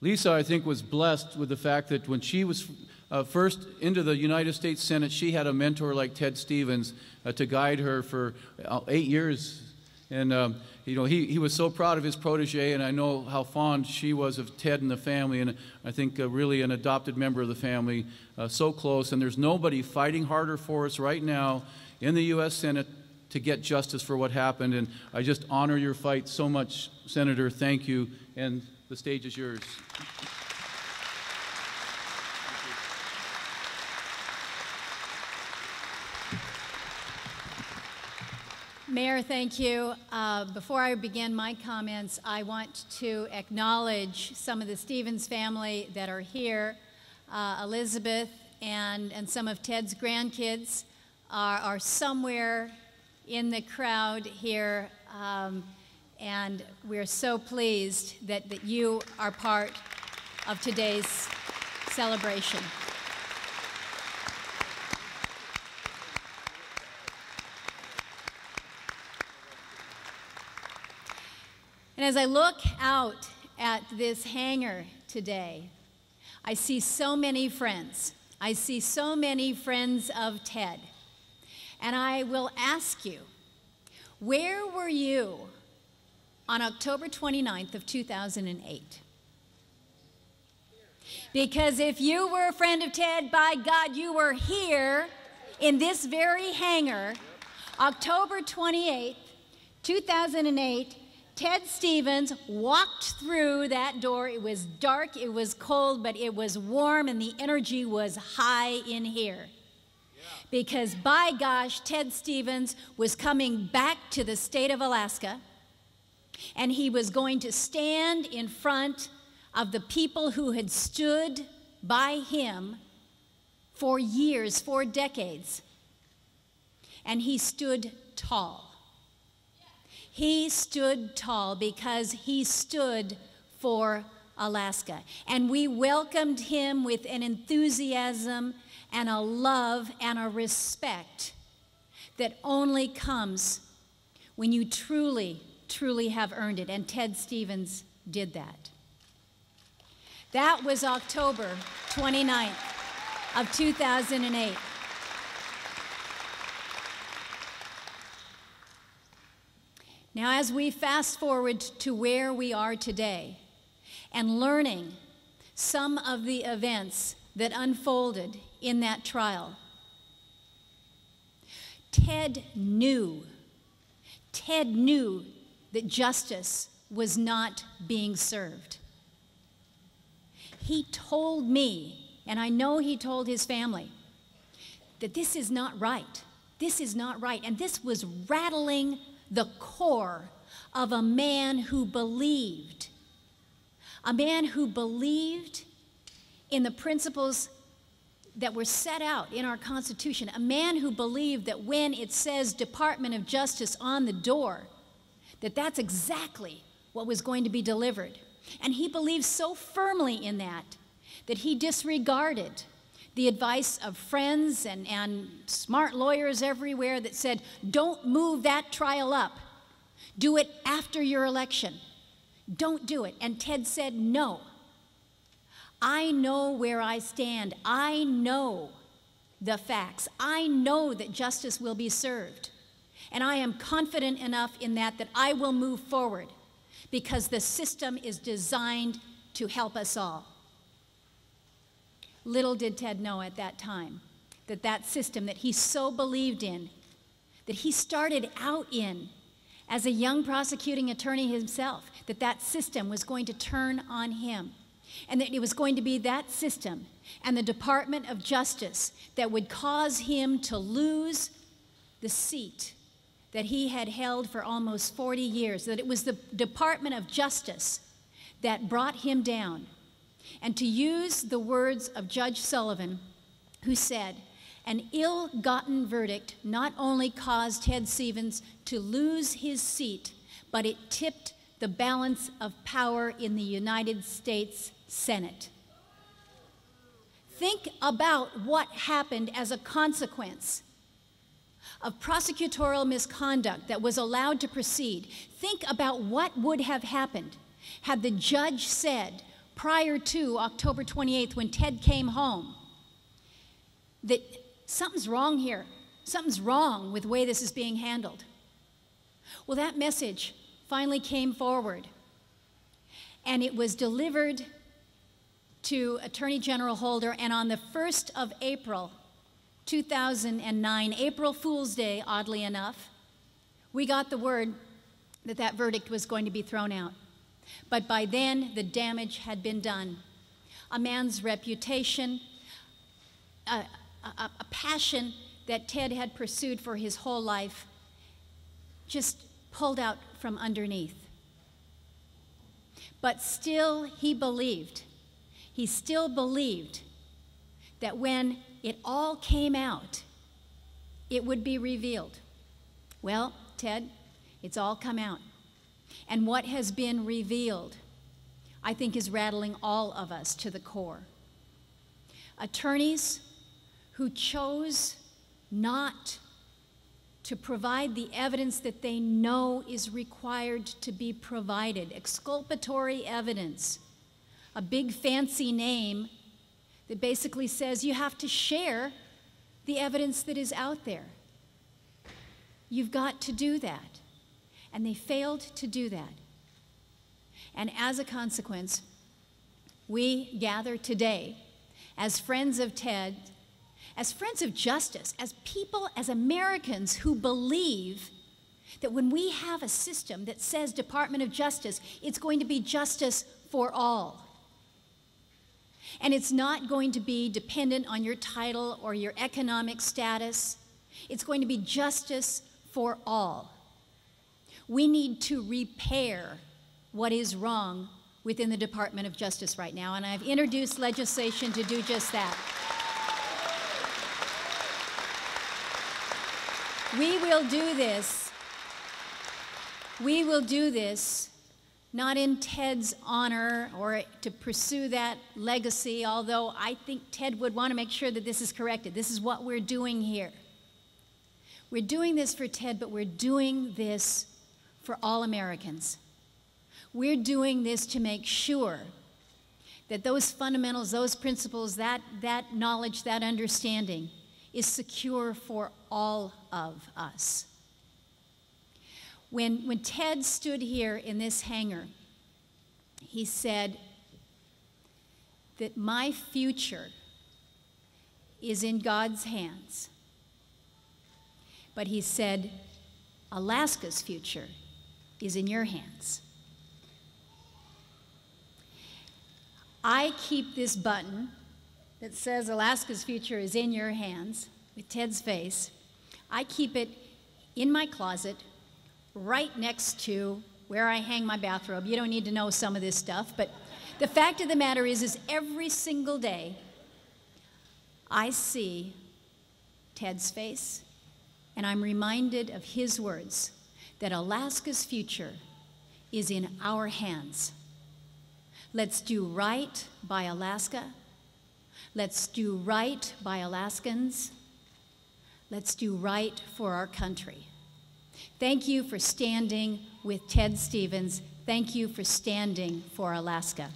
Lisa, I think, was blessed with the fact that when she was first into the United States Senate, she had a mentor like Ted Stevens to guide her for 8 years. And, you know, he was so proud of his protege, and I know how fond she was of Ted and the family, and I think really an adopted member of the family, so close. And there's nobody fighting harder for us right now in the U.S. Senate to get justice for what happened. And I just honor your fight so much, Senator. Thank you. And the stage is yours. Mayor, thank you. Before I begin my comments, I want to acknowledge some of the Stevens family that are here. Elizabeth and some of Ted's grandkids are somewhere in the crowd here, and we're so pleased that you are part of today's celebration. And as I look out at this hangar today, I see so many friends. I see so many friends of Ted. And I will ask you, where were you on October 29th of 2008? Because if you were a friend of Ted, by God, you were here in this very hangar, October 28th, 2008, Ted Stevens walked through that door. It was dark, it was cold, but it was warm, and the energy was high in here. Because by gosh, Ted Stevens was coming back to the state of Alaska, and he was going to stand in front of the people who had stood by him for years, for decades. And he stood tall. He stood tall because he stood for Alaska. And we welcomed him with an enthusiasm and a love and a respect that only comes when you truly, truly have earned it. And Ted Stevens did that. That was October 29th of 2008. Now, as we fast forward to where we are today and learning some of the events that unfolded in that trial, Ted knew that justice was not being served. He told me, and I know he told his family, that this is not right. This is not right. And this was rattling the core of a man who believed in the principles that were set out in our Constitution, a man who believed that when it says Department of Justice on the door, that that's exactly what was going to be delivered. And he believed so firmly in that he disregarded the advice of friends and smart lawyers everywhere that said, don't move that trial up. Do it after your election. Don't do it. And Ted said, no. I know where I stand. I know the facts. I know that justice will be served. And I am confident enough in that I will move forward because the system is designed to help us all. Little did Ted know at that time that system that he so believed in, that he started out in as a young prosecuting attorney himself, that system was going to turn on him, and that it was going to be that system and the Department of Justice that would cause him to lose the seat that he had held for almost 40 years, that it was the Department of Justice that brought him down. And to use the words of Judge Sullivan, who said, an ill-gotten verdict not only caused Ted Stevens to lose his seat, but it tipped the balance of power in the United States Senate. Think about what happened as a consequence of prosecutorial misconduct that was allowed to proceed. Think about what would have happened had the judge said, prior to October 28th, when Ted came home, that something's wrong here. Something's wrong with the way this is being handled. Well, that message finally came forward, and it was delivered to Attorney General Holder, and on the 1st of April, 2009, April Fool's Day, oddly enough, we got the word that that verdict was going to be thrown out. But by then, the damage had been done. A man's reputation, a passion that Ted had pursued for his whole life, just pulled out from underneath. But still, he believed. He still believed that when it all came out, it would be revealed. Well, Ted, it's all come out. And what has been revealed, I think, is rattling all of us to the core. Attorneys who chose not to provide the evidence that they know is required to be provided, exculpatory evidence, a big fancy name that basically says you have to share the evidence that is out there. You've got to do that. And they failed to do that. And as a consequence, we gather today as friends of Ted, as friends of justice, as people, as Americans who believe that when we have a system that says Department of Justice, it's going to be justice for all. And it's not going to be dependent on your title or your economic status. It's going to be justice for all. We need to repair what is wrong within the Department of Justice right now, and I've introduced legislation to do just that. We will do this. We will do this not in Ted's honor or to pursue that legacy, although I think Ted would want to make sure that this is corrected. This is what we're doing here. We're doing this for Ted, but we're doing this for all Americans. We're doing this to make sure that those fundamentals, those principles, that knowledge, that understanding is secure for all of us. When Ted stood here in this hangar, he said that my future is in God's hands. But he said, Alaska's future is in your hands. I keep this button that says Alaska's future is in your hands with Ted's face. I keep it in my closet right next to where I hang my bathrobe. You don't need to know some of this stuff, but the fact of the matter is every single day I see Ted's face, and I'm reminded of his words that Alaska's future is in our hands. Let's do right by Alaska. Let's do right by Alaskans. Let's do right for our country. Thank you for standing with Ted Stevens. Thank you for standing for Alaska.